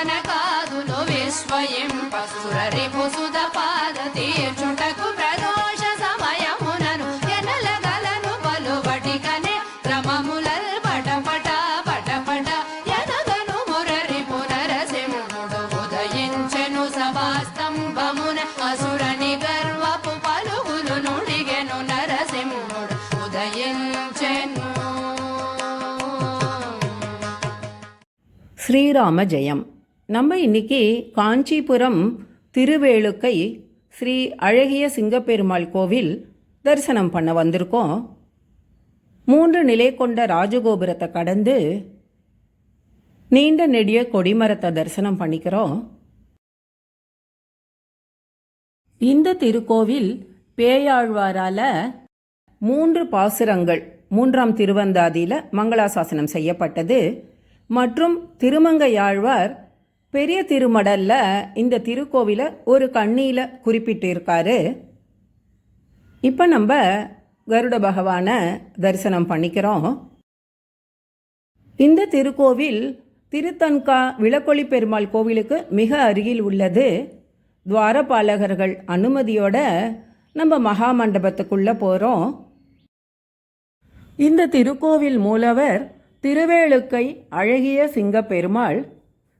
తన కాదులు విశ్వయింపసురరిపు సుధ పాద తీర్చుటకు ప్రదోష సమయమునను ఎనలగలను పలువటికనే క్రమములల్ పటపట పటపట ఎనగను మురరి పునరసింహుడు ఉదయించెను సభాస్తంభమున అసురని గర్వపు పలుగులు నుడిగెను నరసింహుడు ఉదయించెను. ஸ்ரீராம ஜெயம். நம்ம இன்னைக்கு காஞ்சிபுரம் திருவேளுக்கை ஸ்ரீ அழகிய சிங்கப்பெருமாள் கோவில் தரிசனம் பண்ண வந்திருக்கோம். 3 நிலை கொண்ட ராஜகோபுரத்தை கடந்து நீண்ட நெடிய கொடிமரத்தை தரிசனம் பண்ணிக்கிறோம். இந்த திருக்கோவில் பேயாழ்வாரால 3 பாசுரங்கள் 3ஆம் திருவந்தாதியில் மங்களாசாசனம் செய்யப்பட்டது மற்றும் திருமங்கையாழ்வார் பெரிய திருமடல்ல இந்த திருக்கோவிலை ஒரு கண்ணியில் குறிப்பிட்டிருக்காரு. இப்போ நம்ம கருட பகவானை தரிசனம் பண்ணிக்கிறோம். இந்த திருக்கோவில் திருத்தன்கா விளக்கொளி பெருமாள் கோவிலுக்கு மிக அருகில் உள்ளது. துவாரபாலகர்கள் அனுமதியோட நம்ம மகா மண்டபத்துக்குள்ளே போகிறோம். இந்த திருக்கோவில் மூலவர் திருவேளுக்கை அழகிய சிங்கப்பெருமாள்,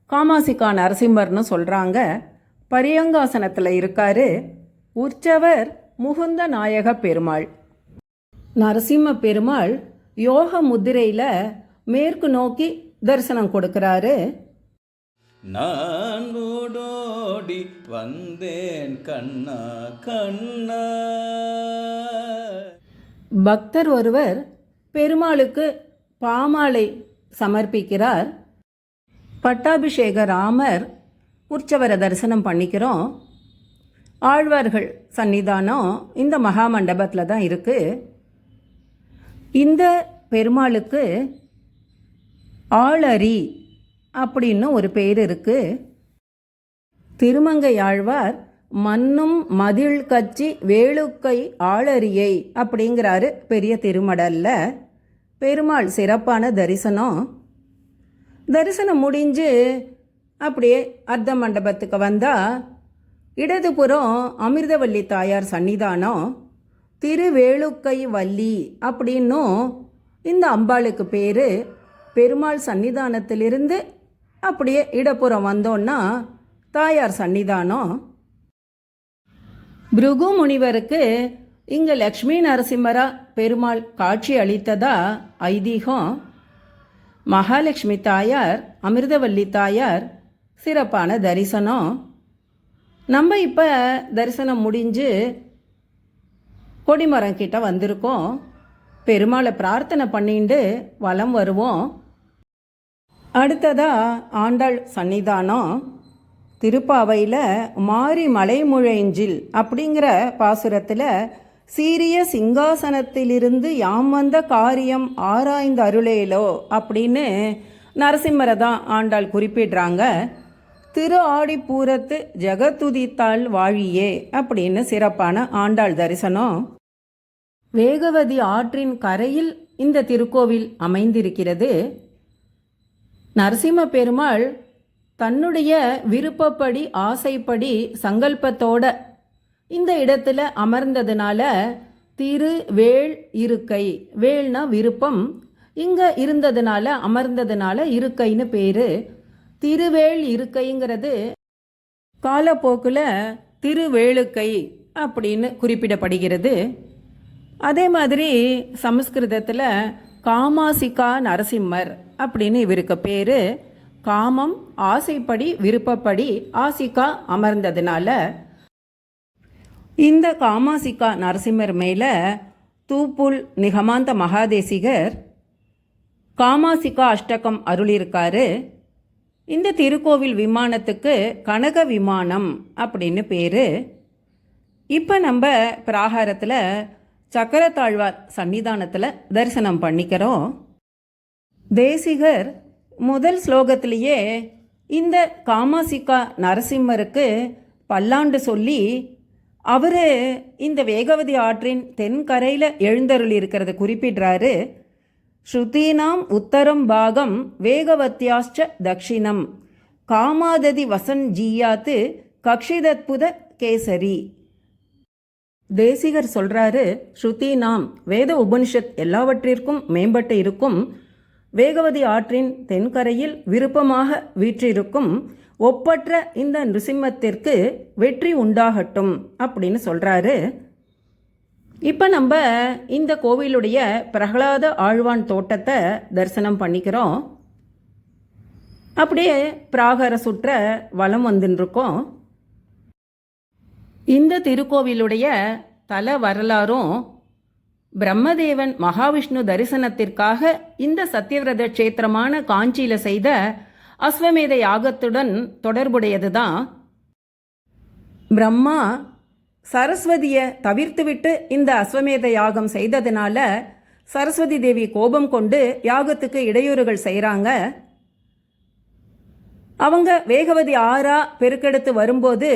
காமாசிகா நரசிம்மர்னு சொல்கிறாங்க. பரியங்காசனத்தில் இருக்காரு. உற்சவர் முகுந்த நாயக பெருமாள். நரசிம்ம பெருமாள் யோக முத்திரையில் மேற்கு நோக்கி தரிசனம் கொடுக்கிறாரு. நான் ஓடோடி வந்தேன் கண்ணா கண்ணா. பக்தர் ஒருவர் பெருமாளுக்கு பாமாலை சமர்ப்பிக்கிறார். பட்டாபிஷேக ராமர் உற்சவரை தரிசனம் பண்ணிக்கிறோம். ஆழ்வார்கள் சன்னிதானம் இந்த மகா மண்டபத்தில் தான் இருக்குது. இந்த பெருமாளுக்கு ஆளரி அப்படின்னு ஒரு பேர் இருக்குது. திருமங்கை ஆழ்வார் மன்னும் மதில் கச்சி வேளுக்கை ஆளரியை அப்படிங்கிறாரு பெரிய திருமடல்ல. பெருமாள் சிறப்பான தரிசனம் முடிஞ்சு அப்படியே அர்த்த மண்டபத்துக்கு வந்தால் இடதுபுறம் அமிர்தவல்லி தாயார் சன்னிதானம். திருவேளுக்கை வள்ளி அப்படின்னும் இந்த அம்பாளுக்கு பேர். பெருமாள் சன்னிதானத்திலிருந்து அப்படியே இடப்புறம் வந்தோன்னா தாயார் சன்னிதானம். பிருகு முனிவருக்கு இங்கே லக்ஷ்மி நரசிம்மரா பெருமாள் காட்சி அளித்ததா ஐதீகம். மகாலட்சுமி தாயார், அமிர்தவல்லி தாயார் சிறப்பான தரிசனம். நம்ம இப்போ தரிசனம் முடிஞ்சு கொடிமரம் கிட்ட வந்திருக்கோம். பெருமாளை பிரார்த்தனை பண்ணிட்டு வலம் வருவோம். அடுத்ததாக ஆண்டாள் சன்னிதானம். திருப்பாவையில் மாரி மலைமுழைஞ்சில் அப்படிங்கிற பாசுரத்தில் சீரிய சிங்காசனத்திலிருந்து யாம் வந்த காரியம் ஆராய்ந்து அருளேலோ அப்படின்னு நரசிம்மரை தான் ஆண்டாள் குறிப்பிடுறாங்க. திரு ஆடிப்பூரத்து ஜெகத்துதித்தாள் வாழியே அப்படின்னு சிறப்பான ஆண்டாள் தரிசனம். வேகவதி ஆற்றின் கரையில் இந்த திருக்கோவில் அமைந்திருக்கிறது. நரசிம்ம பெருமாள் தன்னுடைய விருப்பப்படி ஆசைப்படி சங்கல்பத்தோட இந்த இடத்துல அமர்ந்ததுனால திருவேள் இருக்கை, வேள்னா விருப்பம், இங்கே இருந்ததுனால அமர்ந்ததுனால இருக்கைன்னு பேர். திருவேள் இருக்கைங்கிறது காலப்போக்கில் திருவேளுக்கை அப்படின்னு குறிப்பிடப்படுகிறது. அதே மாதிரி சமஸ்கிருதத்தில் காமாசிகா நரசிம்மர் அப்படின்னு இவருக்கு பேர். காமம் ஆசைப்படி விருப்பப்படி, ஆசிகா அமர்ந்ததுனால. இந்த காமாசிகா நரசிம்மர் மேலே தூப்புல் நிகமாந்த மகாதேசிகர் காமாசிகா அஷ்டகம் அருளியிருக்காரு. இந்த திருக்கோவில் விமானத்துக்கு கனக விமானம் அப்படின்னு பேர். இப்போ நம்ம பிராகாரத்தில் சக்கரத்தாழ்வார் சன்னிதானத்தில் தரிசனம் பண்ணிக்கிறோம். தேசிகர் முதல் ஸ்லோகத்திலேயே இந்த காமாசிகா நரசிம்மருக்கு பல்லாண்டு சொல்லி அவர் இந்த வேகவதி ஆற்றின் தென்கரையில் எழுந்தருளி இருக்கிறத குறிப்பிடுறாரு. ஸ்ருதீனாம் உத்தரம் பாகம் வேகவத்யாச்ச தக்ஷிணம் காமாததி வசன் ஜீயாத்து கக்ஷிதத்புத கேசரி. தேசிகர் சொல்றாரு, ஸ்ருதி நாம் வேத உபனிஷத் எல்லாவற்றிற்கும் மேம்பட்டு இருக்கும் வேகவதி ஆற்றின் தென்கரையில் விருப்பமாக வீற்றிருக்கும் ஒப்பற்ற இந்த நிருசிம்மத்திற்கு வெற்றி உண்டாகட்டும் அப்படின்னு சொல்றாரு. இப்போ நம்ம இந்த கோவிலுடைய பிரகலாத ஆழ்வான் தோட்டத்தை தரிசனம் பண்ணிக்கிறோம். அப்படியே பிராகார சுற்ற வலம் வந்துருக்கோம். இந்த திருக்கோவிலுடைய தல வரலாறும் பிரம்மதேவன் மகாவிஷ்ணு தரிசனத்திற்காக இந்த சத்தியவிரத க்ஷேத்திரமான காஞ்சியில் செய்த அஸ்வமேத யாகத்துடன் தொடர்புடையது தான். பிரம்மா சரஸ்வதியை தவிர்த்துவிட்டு இந்த அஸ்வமேத யாகம் செய்ததுனால சரஸ்வதி தேவி கோபம் கொண்டு யாகத்துக்கு இடையூறுகள் செய்கிறாங்க. அவங்க வேகவதி ஆறா பெருக்கெடுத்து வரும்போது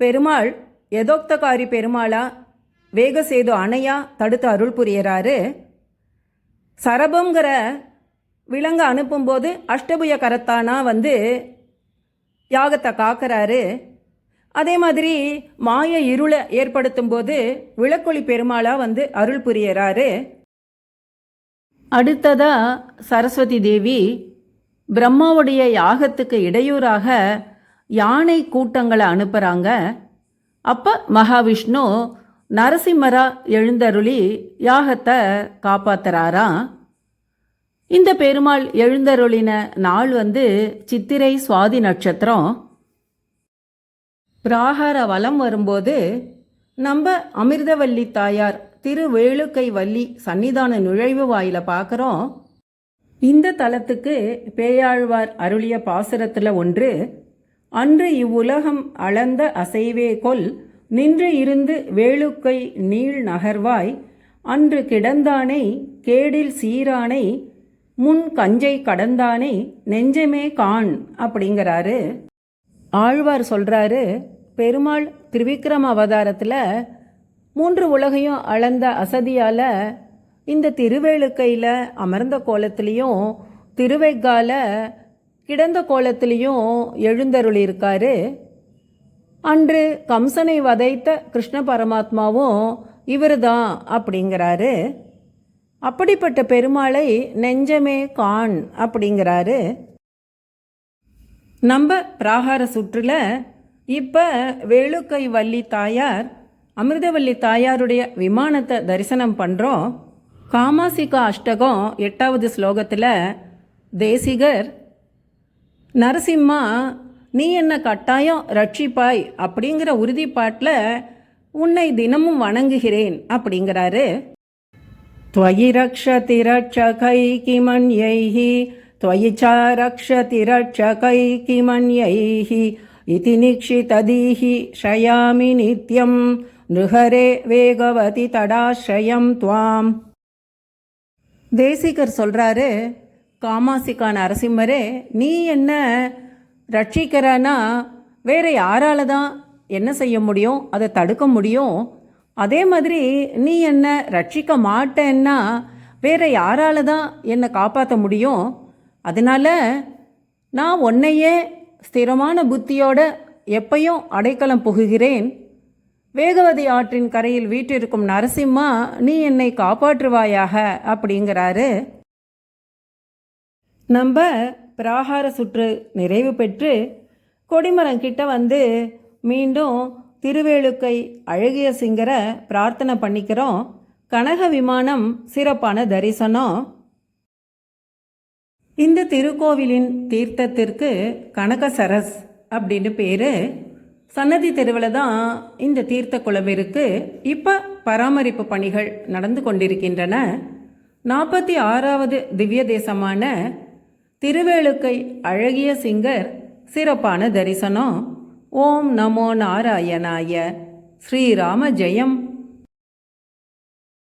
பெருமாள் யதோக்தகாரி பெருமாளா வேகசேது அணையா தடுத்து அருள் புரியறாரு. சரபங்கிற விலங்கு அனுப்பும்போது அஷ்டபுய கரத்தானா வந்து யாகத்தை காக்கிறாரு. அதே மாதிரி மாய இருளை ஏற்படுத்தும் போது விளக்கொளி பெருமாளா வந்து அருள் புரியறாரு. அடுத்ததா சரஸ்வதி தேவி பிரம்மாவுடைய யாகத்துக்கு இடையூறாக யானை கூட்டங்களை அனுப்புகிறாங்க. அப்போ மகாவிஷ்ணு நரசிம்மரா எழுந்தருளி யாகத்தை காப்பாத்துறாராம். இந்த பெருமாள் எழுந்தருளின நாள் வந்து சித்திரை சுவாதி நட்சத்திரம். பிராகார வலம் வரும்போது நம்ம அமிர்தவல்லி தாயார் திருவேளுக்கை வள்ளி சன்னிதான நுழைவு வாயில பார்க்குறோம். இந்த தலத்துக்கு பேயாழ்வார் அருளிய பாசுரத்தில் ஒன்று, அன்று இவ்வுலகம் அளந்த அசைவே கொல் நின்று இருந்து வேளுக்கை நீள் நகர்வாய் அன்று கிடந்தானை கேடில் சீரானை முன் கஞ்சை கடந்தானை நெஞ்சமே காண் அப்படிங்கிறாரு. ஆழ்வார் சொல்கிறாரு, பெருமாள் திரிவிக்ரம அவதாரத்தில் 3 உலகையும் அளந்த அசதியால் இந்த திருவேளுக்கையில் அமர்ந்த கோலத்திலையும் திருவைக்கால கிடந்த கோலத்திலையும் எழுந்தருளியிருக்காரு. அன்று கம்சனை வதைத்த கிருஷ்ண பரமாத்மாவும் இவர் தான் அப்படிங்கிறாரு. அப்படிப்பட்ட பெருமாளை நெஞ்சமே காண் அப்படிங்கிறாரு. நம்ம பிராகார சுற்றுல இப்போ வேளுக்கை வள்ளி தாயார் அமிர்தவல்லி தாயாருடைய விமானத்தை தரிசனம் பண்ணுறோம். காமாசிகா அஷ்டகம் 8வது ஸ்லோகத்தில் தேசிகர், நரசிம்மா நீ என்ன கட்டாயம் ரட்சிப்பாய் அப்படிங்கிற உறுதிப்பாட்டில் உன்னை தினமும் வணங்குகிறேன் அப்படிங்கிறாரு. त्वयि रक्षति रक्षकैकिमन्यैः त्वयि च रक्षति रक्षकैकिमन्यैः इति निक्षितदीहि शयामि नित्यं नृहरे வேகவதி தடாஸ்ரயம் துவாம். தேசிகர் சொல்கிறாரு, காமாசிகா நரசிம்மரே, நீ என்ன ரட்சிக்கிறனா வேற யாரால தான் என்ன செய்ய முடியும், அதை தடுக்க முடியும்? அதே மாதிரி நீ என்ன ரட்சிக்க மாட்டேன்னா வேற யாரால தான் என்னை காப்பாற்ற முடியும்? அதனால நான் உன்னையே ஸ்திரமான புத்தியோட எப்பையும் அடைக்கலம் புகுகிறேன். வேகவதி ஆற்றின் கரையில் வீற்றிருக்கும் நரசிம்மா நீ என்னை காப்பாற்றுவாயாக அப்படிங்கிறாரு. நம்ம பிராகார சுற்று நிறைவு பெற்று கொடிமரம் கிட்ட வந்து மீண்டும் திருவேளுக்கை அழகிய சிங்கரை பிரார்த்தனை பண்ணிக்கிறோம். கனக விமானம் சிறப்பான தரிசனம். இந்த திருக்கோவிலின் தீர்த்தத்திற்கு கனகசரஸ் அப்படின்னு பேர். சன்னதி தெருவில் தான் இந்த தீர்த்த குளம் இருக்கு. இப்போ பராமரிப்பு பணிகள் நடந்து கொண்டிருக்கின்றன. 46வது திவ்ய தேசமான திருவேளுக்கை அழகிய சிங்கர் சிறப்பான தரிசனம். ஓம் நமோ நாராயணாய. ஸ்ரீராம ஜெயம்.